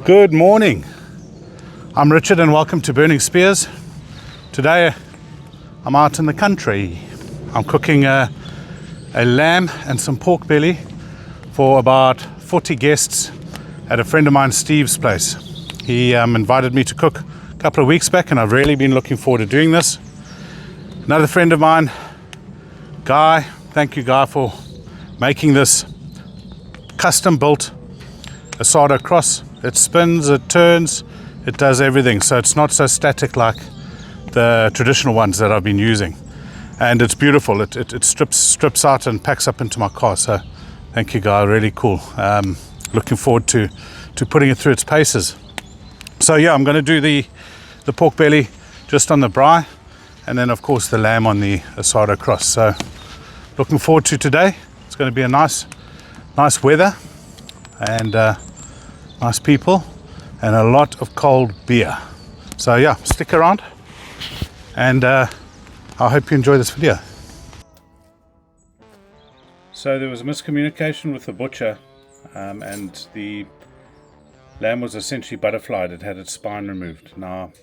Good morning. I'm Richard and welcome to Burning Spears. Today I'm out in the country. I'm cooking a lamb and some pork belly for about 40 guests at a friend of mine, Steve's place. He invited me to cook a couple of weeks back and I've really been looking forward to doing this. Another friend of mine, Guy, thank you Guy for making this custom built Asado cross. It spins, it turns, it does everything, so it's not so static like the traditional ones that I've been using. And it's beautiful. It strips out and packs up into my car. So thank you Guy, really cool. Looking forward to putting it through its paces. So yeah, I'm going to do the pork belly just on the braai, and then of course the lamb on the Asado cross. So looking forward to today. It's going to be a nice weather and nice people and a lot of cold beer. So yeah, stick around and I hope you enjoy this video. So there was a miscommunication with the butcher and the lamb was essentially butterflied. It had its spine removed. Now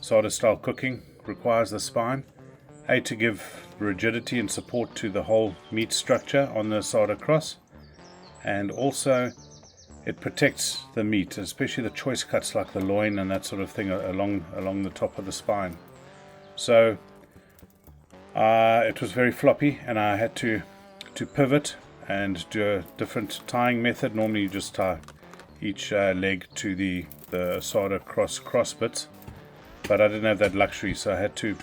Asado style cooking requires the spine, A, to give rigidity and support to the whole meat structure on the Asado cross, and also it protects the meat, especially the choice cuts like the loin and that sort of thing along the top of the spine. So it was very floppy and I had to pivot and do a different tying method. Normally you just tie each leg to the Asado cross bits, but I didn't have that luxury, so I had to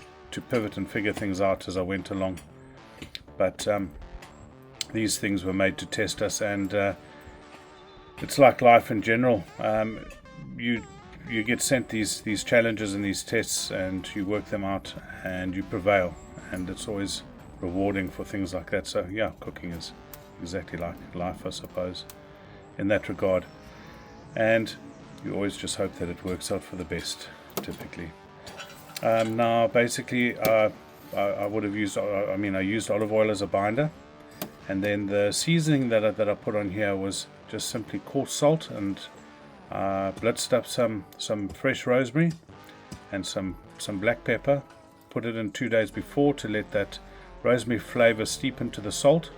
pivot and figure things out as I went along. But these things were made to test us, and it's like life in general. You get sent these challenges and these tests, and you work them out and you prevail, and it's always rewarding for things like that. So yeah, cooking is exactly like life, I suppose, in that regard. And you always just hope that it works out for the best, typically. Now basically I would have used, I used olive oil as a binder, and then the seasoning that I put on here was just simply coarse salt, and blitzed up some fresh rosemary and some black pepper. Put it in 2 days before to let that rosemary flavor steep into the salt,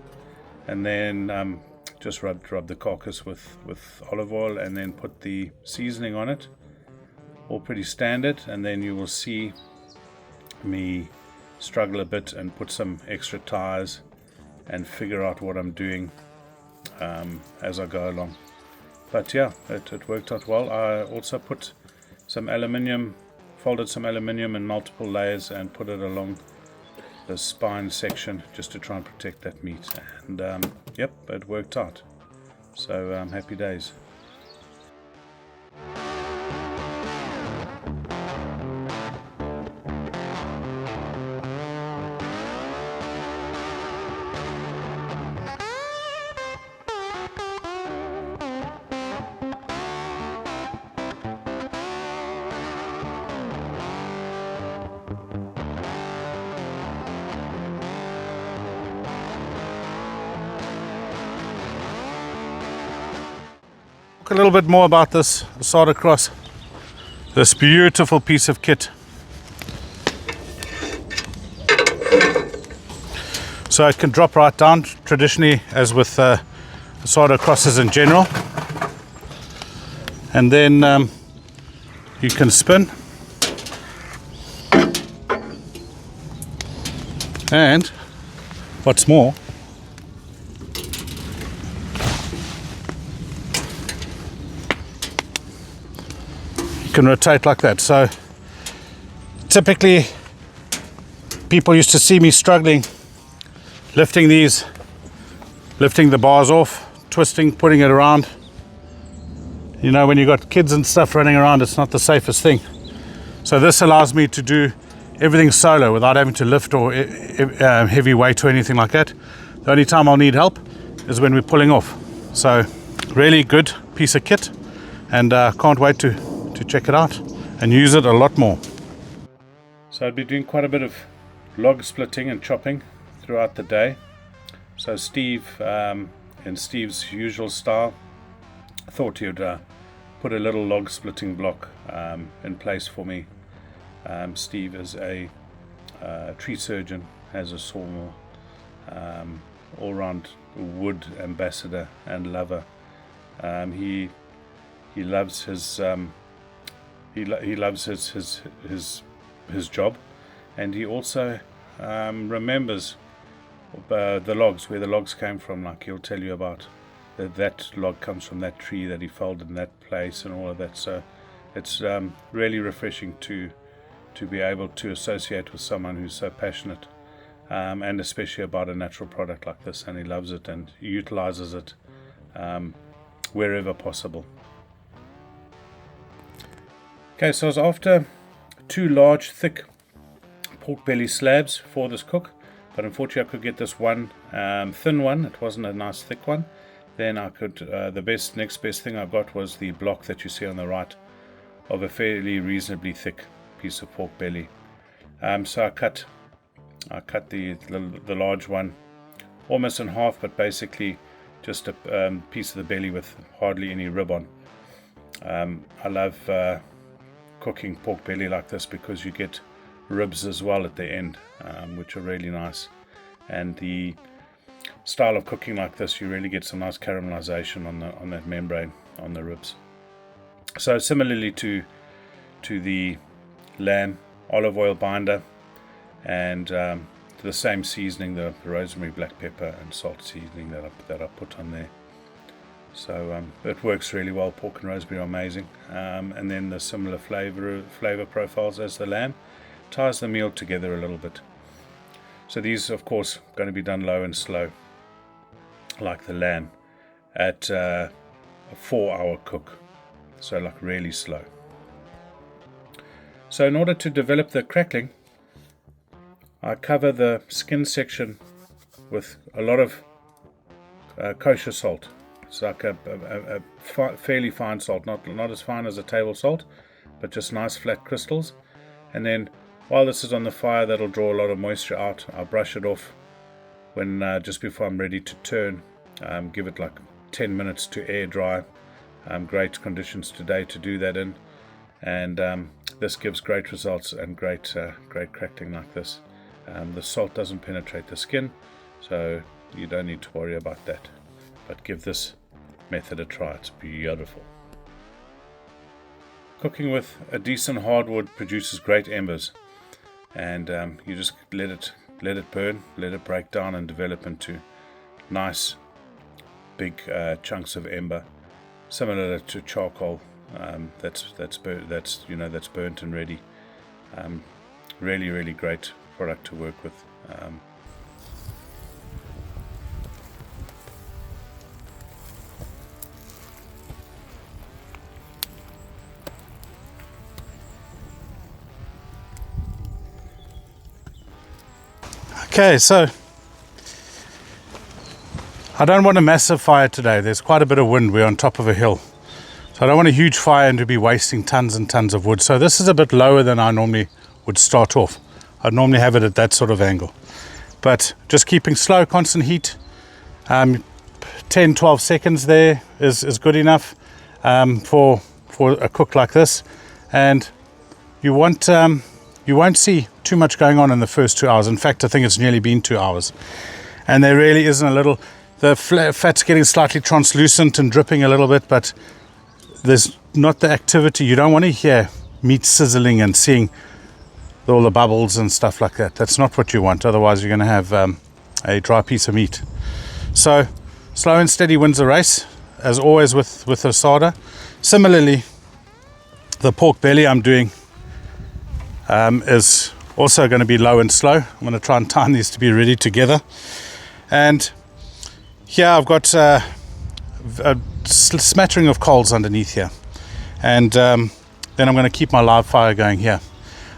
and then just rub the carcass with olive oil, and then put the seasoning on it, all pretty standard. And then you will see me struggle a bit and put some extra tires and figure out what I'm doing as I go along. But yeah, it worked out well. I also put some aluminium, folded some aluminium in multiple layers and put it along the spine section just to try and protect that meat, and yep, it worked out. So happy days. A little bit more about this Asado cross, this beautiful piece of kit. So it can drop right down, traditionally, as with Asado crosses in general, and then you can spin, and what's more, can rotate like that. So typically people used to see me struggling lifting the bars off, twisting, putting it around. You know, when you got kids and stuff running around, it's not the safest thing. So this allows me to do everything solo without having to lift or heavy weight or anything like that. The only time I'll need help is when we're pulling off. So really good piece of kit, and can't wait to check it out and use it a lot more. So I'd be doing quite a bit of log splitting and chopping throughout the day. So Steve, in Steve's usual style, thought he would put a little log splitting block in place for me. Steve is a tree surgeon, has a sawmill, all-round wood ambassador and lover. He loves his he loves his job, and he also remembers the logs, where the logs came from. Like, he'll tell you about that log comes from that tree that he felled in that place and all of that. So it's really refreshing to be able to associate with someone who's so passionate, and especially about a natural product like this, and he loves it and utilizes it wherever possible. Okay, so I was after 2 large thick pork belly slabs for this cook, but unfortunately I could get this one thin one. It wasn't a nice thick one. Then I could the next best thing I got was the block that you see on the right of a fairly reasonably thick piece of pork belly. So I cut the large one almost in half, but basically just a piece of the belly with hardly any rib on. I love cooking pork belly like this because you get ribs as well at the end, which are really nice. And the style of cooking like this, you really get some nice caramelization on that membrane on the ribs. So similarly to the lamb, olive oil binder, and the same seasoning, the rosemary, black pepper and salt seasoning that I put on there. So it works really well. Pork and rosemary are amazing, and then the similar flavor profiles as the lamb ties the meal together a little bit. So these, of course, going to be done low and slow, like the lamb, at a 4-hour cook, so like really slow. So in order to develop the crackling, I cover the skin section with a lot of kosher salt. It's like a fairly fine salt, not as fine as a table salt, but just nice flat crystals. And then while this is on the fire, that'll draw a lot of moisture out. I'll brush it off when just before I'm ready to turn. Give it like 10 minutes to air dry. Great conditions today to do that in, and this gives great results and great crackling like this. The salt doesn't penetrate the skin, so you don't need to worry about that. But give this method a try, it's beautiful. Cooking with a decent hardwood produces great embers, and you just let it burn, let it break down and develop into nice big chunks of ember, similar to charcoal. That's burnt and ready. Really great product to work with. Okay, so I don't want a massive fire today. There's quite a bit of wind. We're on top of a hill, so I don't want a huge fire and to be wasting tons and tons of wood. So this is a bit lower than I normally would start off. I'd normally have it at that sort of angle, but just keeping slow, constant heat. 10-12 seconds there is good enough for a cook like this, and you won't see too much going on in the first 2 hours. In fact, I think it's nearly been 2 hours, and there really isn't the fat's getting slightly translucent and dripping a little bit, but there's not the activity. You don't want to hear meat sizzling and seeing all the bubbles and stuff like that. That's not what you want. Otherwise you're going to have a dry piece of meat. So slow and steady wins the race, as always with Asado. Similarly, the pork belly I'm doing is also going to be low and slow. I'm going to try and time these to be ready together. And here I've got a smattering of coals underneath here, and then I'm going to keep my live fire going here.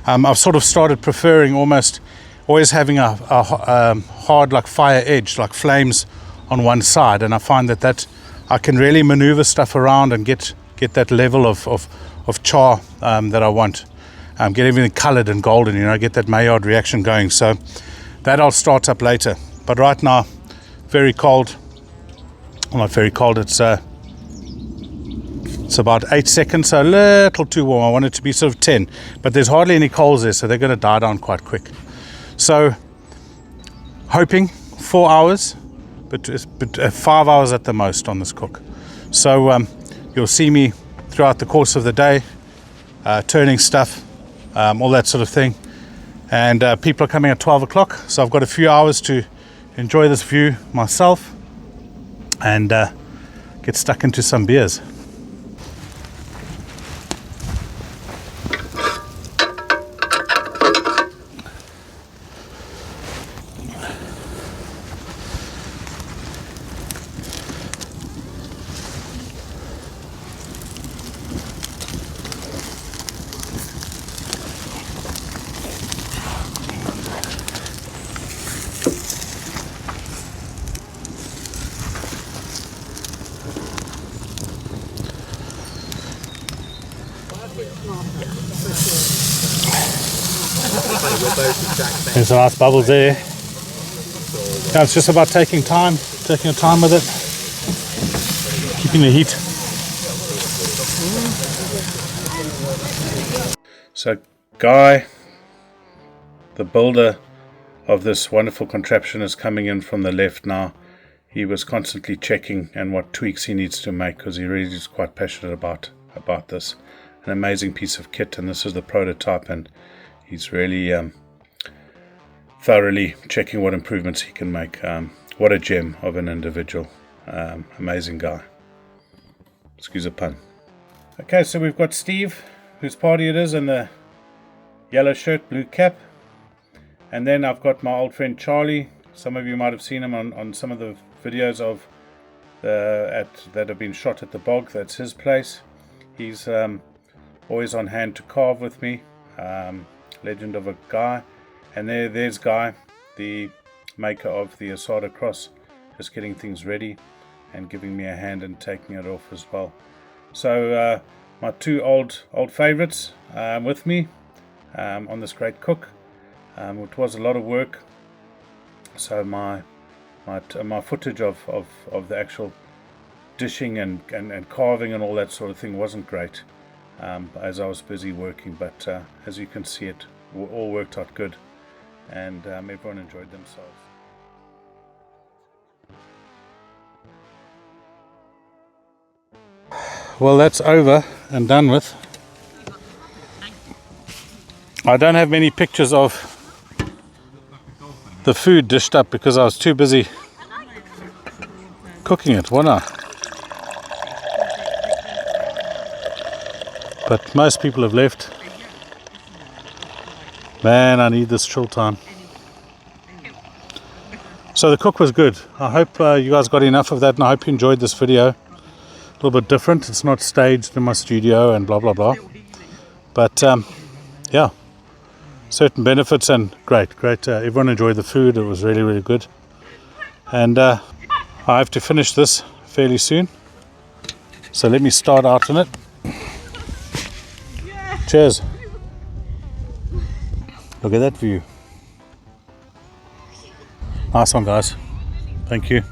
I've sort of started preferring always having a hard, like fire edge, like flames on one side, and I find that I can really maneuver stuff around and get that level of char that I want. Get everything colored and golden, get that Maillard reaction going. So that I'll start up later. But right now, very cold. Well, not very cold, it's It's about 8 seconds, so a little too warm. I want it to be sort of 10, but there's hardly any coals there, so they're going to die down quite quick. So hoping 4 hours, but 5 hours at the most on this cook. So you'll see me throughout the course of the day, turning stuff, all that sort of thing. And people are coming at 12 o'clock, so I've got a few hours to enjoy this view myself and get stuck into some beers. There's some nice bubbles there. Yeah, it's just about taking your time with it, keeping the heat. So Guy, the builder of this wonderful contraption, is coming in from the left now. He was constantly checking and what tweaks he needs to make, because he really is quite passionate about this. An amazing piece of kit, and this is the prototype, and he's really thoroughly checking what improvements he can make. What a gem of an individual. Amazing guy. Excuse the pun. Okay, so we've got Steve, whose party it is, in the yellow shirt, blue cap. And then I've got my old friend Charlie. Some of you might have seen him on some of the videos of that have been shot at the bog. That's his place. He's always on hand to carve with me. Legend of a guy. And there's Guy, the maker of the Asado cross, just getting things ready and giving me a hand and taking it off as well. So my two old favorites with me on this great cook. It was a lot of work, so my footage of the actual dishing and carving and all that sort of thing wasn't great, as I was busy working, but as you can see, it all worked out good, and everyone enjoyed themselves. Well, that's over and done with. I don't have many pictures of the food dished up because I was too busy cooking it, wasn't I? But most people have left. Man, I need this chill time. So the cook was good. I hope you guys got enough of that, and I hope you enjoyed this video. A little bit different. It's not staged in my studio and blah blah blah. But yeah, certain benefits, and great. Everyone enjoyed the food. It was really good. And I have to finish this fairly soon. So let me start out on it. Cheers. Look at that view. Nice one, guys. Thank you.